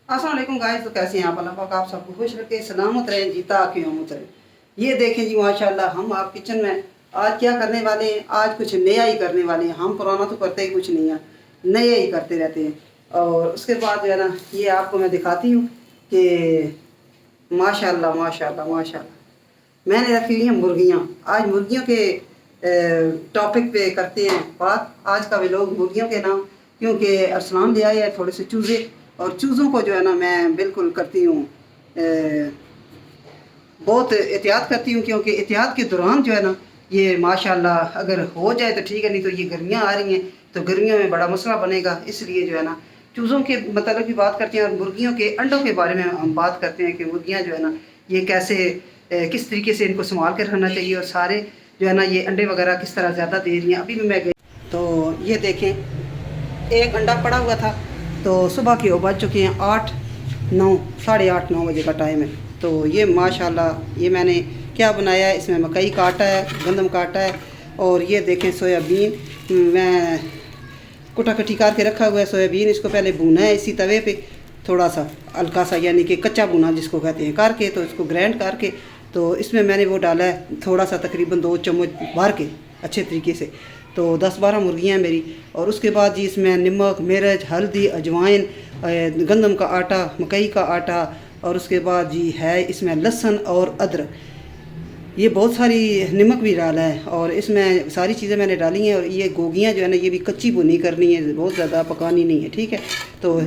अस्सलाम वालेकुम गाइस। तो कैसे हैं आप? अल्लाह पाक आप सबको खुश रखे, सलामत रहे, जीता क़यामत रहे। ये देखें जी माशाल्लाह, हम आप किचन में आज क्या करने वाले हैं। आज कुछ नया ही करने वाले हैं। हम पुराना तो करते ही कुछ नहीं है, नया ही करते रहते हैं। और उसके बाद जो है ना, ये आपको मैं दिखाती हूँ कि माशाल्लाह माशाल्लाह माशाल्लाह मैंने रखी हुई हैं मुर्गियाँ। आज मुर्गियों के टॉपिक पे करते हैं बात। आज का भी लोग मुर्गियों के नाम, क्योंकि अरसलान ले आए हैं थोड़े से चूज़े, और चूज़ों को जो है ना मैं बिल्कुल करती हूँ, बहुत एहतियात करती हूँ। क्योंकि एहतियात के दौरान जो है ना, ये माशाल्लाह अगर हो जाए तो ठीक है, नहीं तो ये गर्मियाँ आ रही हैं तो गर्मियों में बड़ा मसला बनेगा। इसलिए जो है ना चूज़ों के मतलब की बात करते हैं, और मुर्गियों के अंडों के बारे में हम बात करते हैं कि मुर्गियाँ जो है ना ये कैसे किस तरीके से इनको संभाल कर रखना चाहिए, और सारे जो है ना ये अंडे वगैरह किस तरह ज़्यादा दे रही हैं। अभी भी मैं गई तो ये देखें, एक अंडा पड़ा हुआ था। तो सुबह के बज चुके हैं 8-9, 8:30-9 बजे का टाइम है। तो ये माशाल्लाह ये मैंने क्या बनाया है, इसमें मकई का आटा है, गंदम का आटा है, और ये देखें सोयाबीन मैं कुटा कटी करके रखा हुआ है। सोयाबीन इसको पहले भूना है इसी तवे पे, थोड़ा सा हल्का सा, यानी कि कच्चा भुना जिसको कहते हैं, करके तो इसको ग्राइंड करके तो इसमें मैंने वो डाला है थोड़ा सा, तकरीबन 2 चम्मच भर के अच्छे तरीके से। तो 10-12 मुर्गियाँ हैं मेरी। और उसके बाद जी इसमें नमक, मिर्च, हल्दी, अजवाइन, गंदम का आटा, मकई का आटा, और उसके बाद जी है इसमें लहसुन और अदरक। ये बहुत सारी नमक भी डाला है, और इसमें सारी चीज़ें मैंने डाली हैं। और ये गोगियाँ जो है ना ये भी कच्ची भुनी करनी है, बहुत ज़्यादा पकानी नहीं है, ठीक है। तो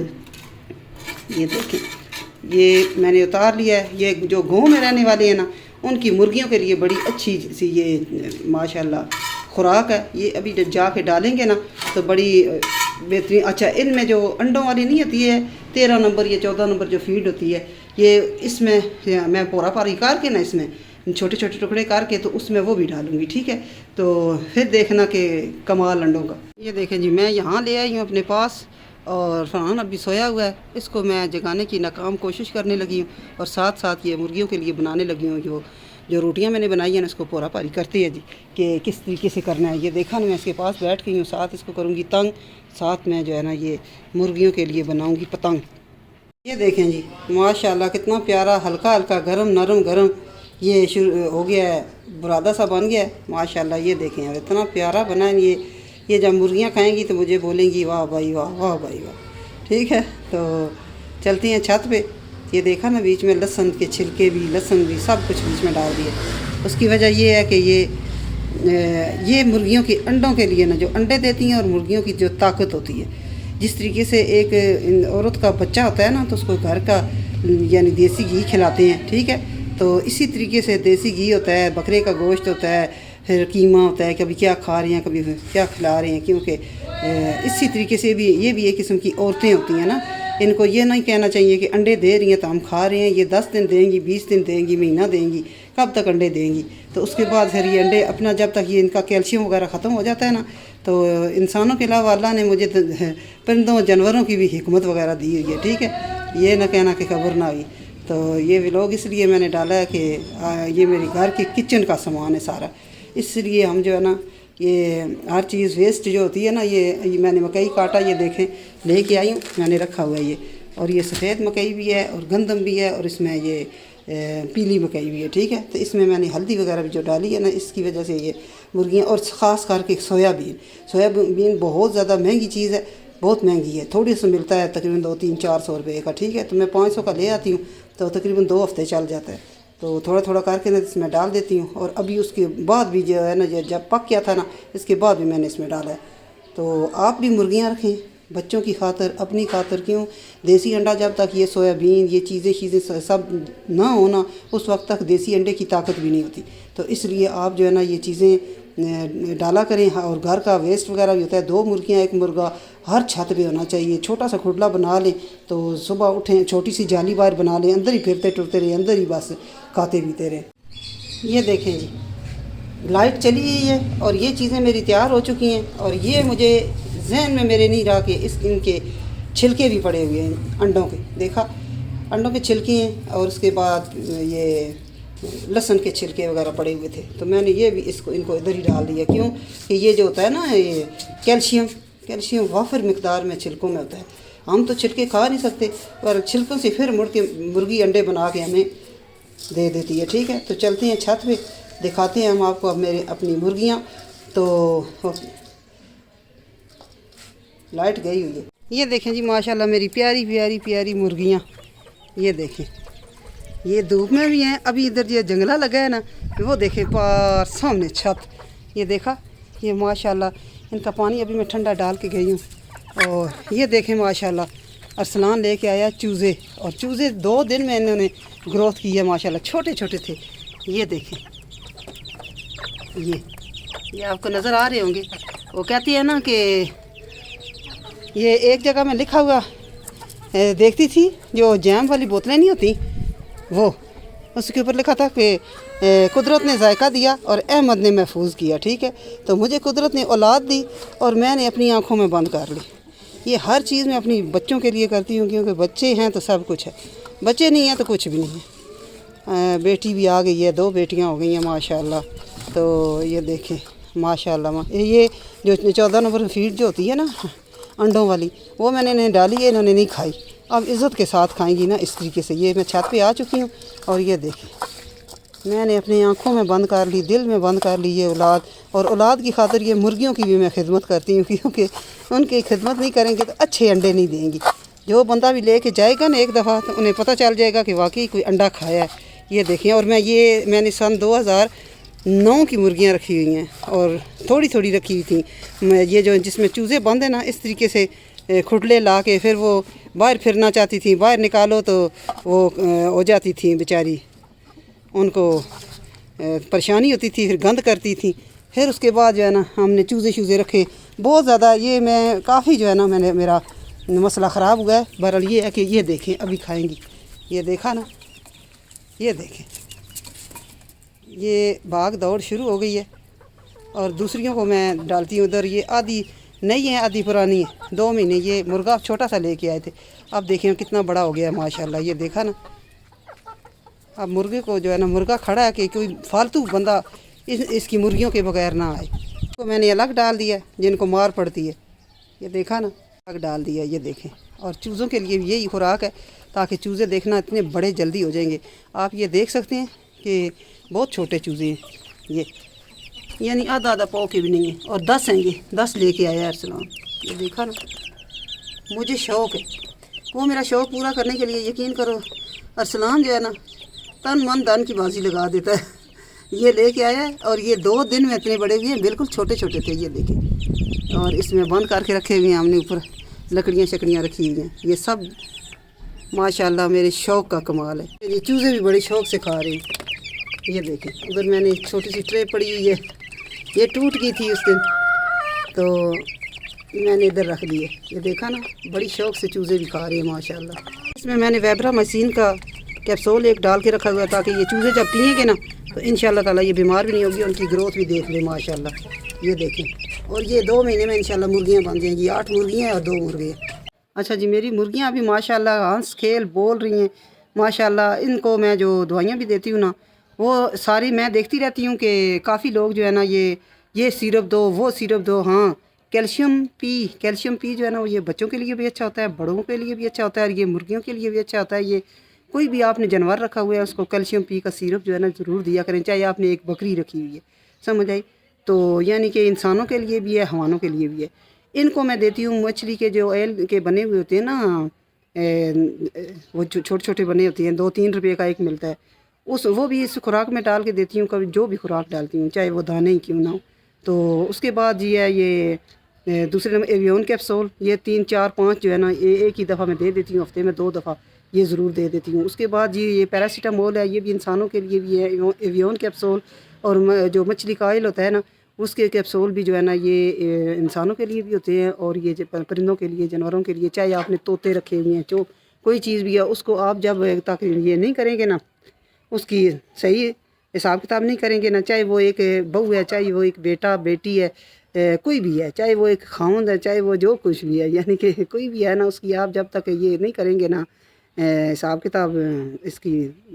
ये देखें, ये मैंने उतार लिया है। ये जो गाँव में रहने वाले हैं ना, उनकी मुर्गियों के लिए बड़ी अच्छी सी ये माशाल्लाह खुराक है। ये अभी जब जाके डालेंगे ना तो बड़ी बेहतरीन। अच्छा, इनमें जो अंडों वाली नहीं होती है 13 नंबर या 14 नंबर जो फीड होती है, ये इसमें मैं पूरा पारी करके ना इसमें छोटे छोटे टुकड़े करके तो उसमें वो भी डालूँगी, ठीक है। तो फिर देखना कि कमाल अंडों का। ये देखें जी, मैं यहाँ ले आई हूँ अपने पास, और फरहान अभी सोया हुआ है। इसको मैं जगाने की नाकाम कोशिश करने लगी हूँ, और साथ साथ ये मुर्गियों के लिए बनाने लगी हूँ। जो रोटियां मैंने बनाई हैं ना, इसको पूरा पारी करती है जी कि किस तरीके से करना है। ये देखा ना, मैं इसके पास बैठ गई हूँ, साथ इसको करूँगी तंग, साथ में जो है ना ये मुर्गियों के लिए बनाऊँगी पतंग। ये देखें जी माशाल्लाह कितना प्यारा, हल्का हल्का गरम नरम गरम ये शुरू हो गया है, बुरादा सा बन गया है माशाल्लाह। ये देखें यार इतना प्यारा बना है। ये जब मुर्गियाँ खाएँगी तो मुझे बोलेंगी वाह भाई वाह, वाह भाई वाह, ठीक है। तो चलती हैं छत पे। ये देखा ना, बीच में लहसुन के छिलके भी, लहसुन भी, सब कुछ बीच में डाल दिए। उसकी वजह ये है कि ये मुर्गियों के अंडों के लिए ना, जो अंडे देती हैं, और मुर्गियों की जो ताकत होती है, जिस तरीके से एक औरत का बच्चा होता है ना, तो उसको घर का यानी देसी घी खिलाते हैं, ठीक है। तो इसी तरीके से देसी घी होता है, बकरे का गोश्त होता है, फिर कीमा होता है, कभी क्या खा रही हैं कभी क्या खिला रहे हैं। क्योंकि इसी तरीके से भी ये भी एक किस्म की औरतें होती हैं ना, इनको ये नहीं कहना चाहिए कि अंडे दे रही हैं तो हम खा रहे हैं। ये 10 दिन देंगी, 20 दिन देंगी, महीना देंगी, कब तक अंडे देंगी। तो उसके बाद फिर ये अंडे अपना, जब तक ये इनका कैल्शियम वगैरह ख़त्म हो जाता है ना, तो इंसानों के अलावा अल्लाह ने मुझे परिंदों जानवरों की भी हिकमत वगैरह दी हुई है, ठीक है। ये ना कहना कि खबर ना हुई। तो ये व्लॉग इसलिए मैंने डाला है कि ये मेरे घर के किचन का सामान है सारा, इसलिए हम जो है ना ये हर चीज़ वेस्ट जो होती है ना, ये मैंने मकई का आटा ये देखें लेके आई हूँ, मैंने रखा हुआ है ये। और ये सफ़ेद मकई भी है, और गंदम भी है, और इसमें ये पीली मकई भी है, ठीक है। तो इसमें मैंने हल्दी वगैरह भी जो डाली है ना, इसकी वजह से ये मुर्गियाँ, और ख़ास करके सोयाबीन बहुत ज़्यादा महंगी चीज़ है, बहुत महंगी है। थोड़ी सा मिलता है तकरीबन 200-400 रुपये का, ठीक है। तो मैं 500 का ले आती हूँ, तो तकरीबन 2 हफ्ते चल जाता है। तो थोड़ा थोड़ा करके ना इसमें डाल देती हूँ। और अभी उसके बाद भी जो है ना, जब पक गया था ना, इसके बाद भी मैंने इसमें डाला है। तो आप भी मुर्गियाँ रखें बच्चों की खातर, अपनी खातर। क्यों, देसी अंडा जब तक ये सोयाबीन ये चीज़ें सब ना होना, उस वक्त तक देसी अंडे की ताकत भी नहीं होती। तो इसलिए आप जो है ना ये चीज़ें डाला करें। और घर का वेस्ट वगैरह भी होता है। 2 मुर्गियाँ 1 मुर्गा हर छत पे होना चाहिए। छोटा सा खुडला बना लें, तो सुबह उठें छोटी सी जाली बाहर बना लें, अंदर ही फिरते टुरते रहे, अंदर ही बस खाते पीते रहे। ये देखें जी, लाइट चली गई है, और ये चीज़ें मेरी तैयार हो चुकी हैं। और ये मुझे जहन में मेरे नहीं रहा कि इनके छिलके भी पड़े हुए हैं अंडों के। देखा, अंडों के छिलके हैं, और उसके बाद ये लहसुन के छिलके वगैरह पड़े हुए थे। तो मैंने ये भी इनको इधर ही डाल दिया। क्यों कि ये जो होता है ना, ये कैल्शियम वाफर मिकदार में छिलकों में होता है, हम तो छिलके खा नहीं सकते, पर छिलकों से फिर मुड़ के मुर्गी अंडे बना के हमें दे देती है। ठीक है, तो चलते हैं छत पे, दिखाते हैं हम आपको अब मेरे अपनी मुर्गियाँ। तो लाइट गई हुई है। ये देखें जी माशाल्लाह मेरी प्यारी प्यारी प्यारी मुर्गियाँ। ये देखें, ये धूप में भी हैं। अभी इधर ये जंगला लगा है ना, वो देखें पार सामने छत, ये देखा, ये माशाल्लाह इनका पानी अभी मैं ठंडा डाल के गई हूँ। और ये देखें माशाल्लाह अरसलान लेके आया चूज़े, और चूज़े 2 दिन में इन्होंने ग्रोथ की है माशाल्लाह, छोटे छोटे थे। ये देखें, ये आपको नज़र आ रहे होंगे। वो कहती है ना कि ये एक जगह में लिखा हुआ देखती थी, जो जैम वाली बोतलें नहीं होती, वो उसके ऊपर लिखा था कि कुदरत ने जायका दिया और अहमद ने महफूज किया। ठीक है, तो मुझे कुदरत ने औलाद दी और मैंने अपनी आँखों में बंद कर ली। ये हर चीज़ मैं अपनी बच्चों के लिए करती हूँ, क्योंकि बच्चे हैं तो सब कुछ है, बच्चे नहीं हैं तो कुछ भी नहीं है। बेटी भी आ गई है, 2 बेटियाँ हो गई हैं माशाल्लाह। तो ये देखें माशाल्लाह, ये जो 14 नंबर फीड जो होती है ना अंडों वाली, वो मैंने इन्हें डाली है, इन्होंने नहीं खाई। अब इज़्ज़त के साथ खाएंगी ना इस तरीके से। ये मैं छत पे आ चुकी हूँ, और ये देखें मैंने अपनी आँखों में बंद कर ली, दिल में बंद कर ली ये औलाद। और औलाद की खातिर ये मुर्गियों की भी मैं खिदमत करती हूँ, क्योंकि उनकी खिदमत नहीं करेंगे तो अच्छे अंडे नहीं देंगी। जो बंदा भी लेके जाएगा ना एक दफ़ा, तो उन्हें पता चल जाएगा कि वाकई कोई अंडा खाया है। ये देखें, और मैंने सन 2009 की मुर्गियाँ रखी हुई हैं, और थोड़ी थोड़ी रखी हुई थी। ये जो जिसमें चूज़े बंद है ना, इस तरीके से खुटले ला के फिर वो बाहर फिरना चाहती थी, बाहर निकालो तो वो हो जाती थी बेचारी, उनको परेशानी होती थी, फिर गंद करती थी। फिर उसके बाद जो है ना हमने चूज़े शूज़े रखे बहुत ज़्यादा। ये मैं काफ़ी जो है ना मैंने मेरा मसला ख़राब हुआ है। बहरहाल ये है कि ये देखें अभी खाएंगी, ये देखा ना, ये देखें ये भाग दौड़ शुरू हो गई है। और दूसरियों को मैं डालती हूँ उधर। ये आधी नई है आधी पुरानी है, 2 महीने। ये मुर्गा छोटा सा लेके आए थे, अब देखें कितना बड़ा हो गया है माशाल्लाह। ये देखा ना, अब मुर्गे को जो है ना, मुर्गा खड़ा है कि कोई फालतू बंदा इसकी मुर्गियों के बगैर ना आए। तो मैंने अलग डाल दिया जिनको मार पड़ती है, ये देखा ना, अलग डाल दिया। ये देखें, और चूज़ों के लिए यही खुराक है, ताकि चूज़े देखना इतने बड़े जल्दी हो जाएंगे। आप ये देख सकते हैं कि बहुत छोटे चूज़े हैं ये, यानी आधा पाव के भी नहीं है। और 10 हैं, ये 10 लेके आया अरसलान। ये देखा ना, मुझे शौक़ है, वो मेरा शौक़ पूरा करने के लिए यकीन करो अरसलान जो है ना तन मन धन की बाजी लगा देता है। ये लेके आया है, और ये 2 दिन में इतने बड़े हुए हैं, बिल्कुल छोटे छोटे थे। ये देखें, और इसमें बंद करके रखे हुए हैं हमने, ऊपर लकड़ियाँ शकड़ियाँ रखी हुई हैं। ये सब माशाल्लाह मेरे शौक़ का कमाल है। ये चूज़े भी बड़े शौक़ से खा रहे हैं। ये देखें, उधर मैंने छोटी सी ट्रे पड़ी हुई है, ये टूट गई थी उस दिन, तो मैंने इधर रख दी है। ये देखा ना, बड़ी शौक़ से चूज़े भी खा रहे हैं माशाल्लाह। इसमें मैंने वेब्रा मशीन का कैप्सूल एक डाल के रखा हुआ है, ताकि ये चूज़े जब पिएंगे ना तो इंशाल्लाह ताला ये बीमार भी नहीं होगी, उनकी ग्रोथ भी देख ले माशाल्लाह। ये देखें, और ये 2 महीने में इंशाल्लाह मुर्गियाँ बन जाएंगी। 8 मुर्गियाँ हैं और 2 मुर्गे हैं। अच्छा जी, मेरी मुर्गियाँ अभी माशाल्लाह हंस खेल बोल रही हैं माशाल्लाह। इनको मैं जो दवाइयाँ भी देती हूँ ना, वो सारी मैं देखती रहती हूँ कि काफ़ी लोग जो है ना ये सिरप दो, वो सिरप दो। हाँ, कैल्शियम पी जो है ना, वो ये बच्चों के लिए भी अच्छा होता है, बड़ों के लिए भी अच्छा होता है, और ये मुर्गियों के लिए भी अच्छा होता है। ये कोई भी आपने जानवर रखा हुआ है, उसको कैल्शियम पी का सिरप जो है ना ज़रूर दिया करें, चाहे आपने एक बकरी रखी हुई है, समझ आई। तो यानी कि इंसानों के लिए भी है, हैवानों के लिए भी है। इनको मैं देती हूँ मछली के जो ऑयल के बने हुए होते हैं ना, वो छोटे छोटे बने होते हैं, 2-3 रुपये का एक मिलता है, वो भी इस खुराक में डाल के देती हूँ। कभी जो भी खुराक डालती हूँ, चाहे वो दाने ही क्यों ना हो। तो उसके बाद ये दूसरे नंबर एवियन कैप्सूल, ये 3, 4, 5 जो है ना, ये एक ही दफ़ा मैं दे देती हूँ, हफ्ते में 2 दफ़ा ये ज़रूर दे देती हूँ। उसके बाद ये पैरासीटामोल है, ये भी इंसानों के लिए भी है, एवियन कैप्सूल। और जो मछली का ऑयल होता है ना, उसके कैप्सूल भी जो है ना, ये इंसानों के लिए भी होते हैं, और ये परिंदों के लिए, जानवरों के लिए। चाहे आपने तोते रखे हुए हैं, जो कोई चीज़ भी है, उसको आप जब तक ये नहीं करेंगे ना, उसकी सही हिसाब किताब नहीं करेंगे ना, चाहे वो एक बहू है, चाहे वो एक बेटा बेटी है, कोई भी है, चाहे वो एक खाउंद है, चाहे वो जो कुछ भी है, यानी कि कोई भी है ना, उसकी आप जब तक ये नहीं करेंगे ना हिसाब किताब, इसकी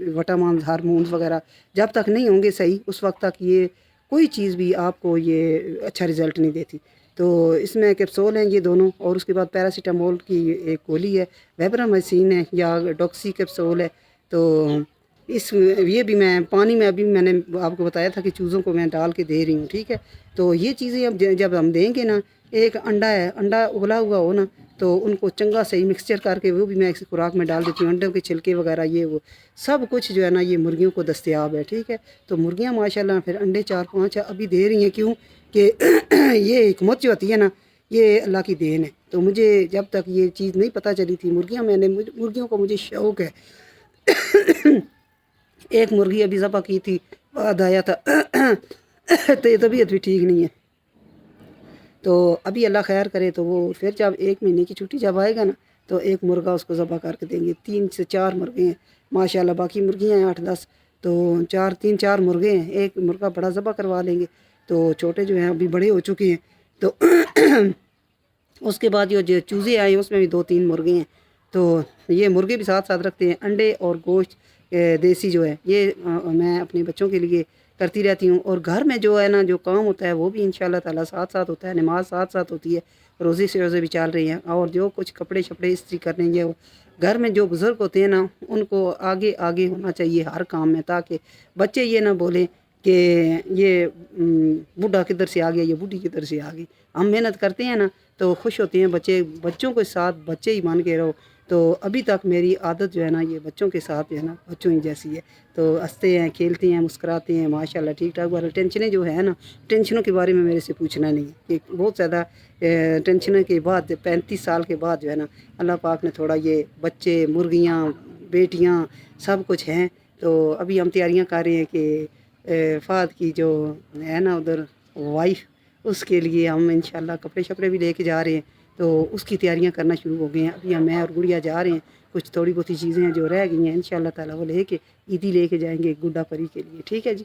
विटामिन हार्मोन्स वगैरह जब तक नहीं होंगे सही, उस वक्त तक ये कोई चीज़ भी आपको ये अच्छा रिज़ल्ट नहीं देती। तो इसमें कैप्सूल हैं ये दोनों, और उसके बाद पैरासीटामोल की एक गोली है, वेबरामाइसिन है या डॉक्सी कैप्सूल है। तो इस ये भी मैं पानी में अभी मैंने आपको बताया था कि चूज़ों को मैं डाल के दे रही हूँ, ठीक है। तो ये चीज़ें अब जब हम देंगे ना, एक अंडा है, अंडा उबला हुआ हो ना, तो उनको चंगा सही मिक्सचर करके वो भी मैं इस खुराक में डाल देती हूँ। अंडों के छिलके वगैरह ये वो सब कुछ जो है ना, ये मुर्गियों को दस्तयाब है, ठीक है। तो मुर्गियाँ माशाल्लाह फिर अंडे 4-5 अभी दे रही हैं, क्यों कि ये हिकमत जो होती है ना, ये अल्लाह की देन है। तो मुझे जब तक ये चीज़ नहीं पता चली थी मुर्गियों को मुझे शौक़ है। एक मुर्गी अभी ज़बह की थी, बाद आया था तो ये तबीयत भी ठीक नहीं है। तो अभी अल्लाह खैर करे तो वो फिर जब 1 महीने की छुट्टी जब आएगा ना, तो एक मुर्गा उसको ज़बह करके देंगे। 3 से 4 मुर्गे हैं माशाल्लाह, बाकी मुर्गियाँ हैं 8-10। तो 3-4 मुर्गे हैं, एक मुर्गा बड़ा ज़बह करवा लेंगे। तो छोटे जो हैं अभी बड़े हो चुके हैं। तो उसके बाद जो चूज़े आए उसमें भी 2-3 मुर्गे हैं। तो ये मुर्गे भी साथ साथ रखते हैं। अंडे और गोश्त देसी जो है ये मैं अपने बच्चों के लिए करती रहती हूँ। और घर में जो है ना, जो काम होता है वो भी इंशाल्लाह ताला साथ साथ होता है। नमाज साथ साथ होती है, रोज़े से रोज़े भी चल रही हैं। और जो कुछ कपड़े शपड़े इस्त्री करने के घर में जो बुज़ुर्ग होते हैं ना, उनको आगे आगे होना चाहिए हर काम में, ताकि बच्चे ये ना बोलें कि ये बूढ़ा किधर से आ गया, ये बूढ़ी किधर से आ गई। हम मेहनत करते हैं ना तो खुश होते हैं बच्चे, बच्चों के साथ बच्चे ही मान के रहो। तो अभी तक मेरी आदत जो है ना, ये बच्चों के साथ जो है ना, बच्चों ही जैसी है। तो हंसते हैं, खेलते हैं, मुस्कुराते हैं माशाल्लाह, ठीक ठाक। वाला टेंशनें जो है ना, टेंशनों के बारे में मेरे से पूछना नहीं है कि बहुत ज़्यादा टेंशनों के बाद 35 साल के बाद जो है ना, अल्लाह पाक ने थोड़ा ये बच्चे, मुर्गियाँ, बेटियाँ सब कुछ हैं। तो अभी हम तैयारियाँ कर रहे हैं कि फ़ाद की जो है ना उधर वाइफ, उसके लिए हम इंशाल्लाह कपड़े शपड़े भी लेके जा रहे हैं। तो उसकी तैयारियां करना शुरू हो गए हैं। अभी हम मैं और गुड़िया जा रहे हैं। कुछ थोड़ी बहुत चीज़ें हैं जो रह गई हैं, इंशाल्लाह ताला वो लेके ईदी लेके जाएंगे गुड्डा परी के लिए, ठीक है जी।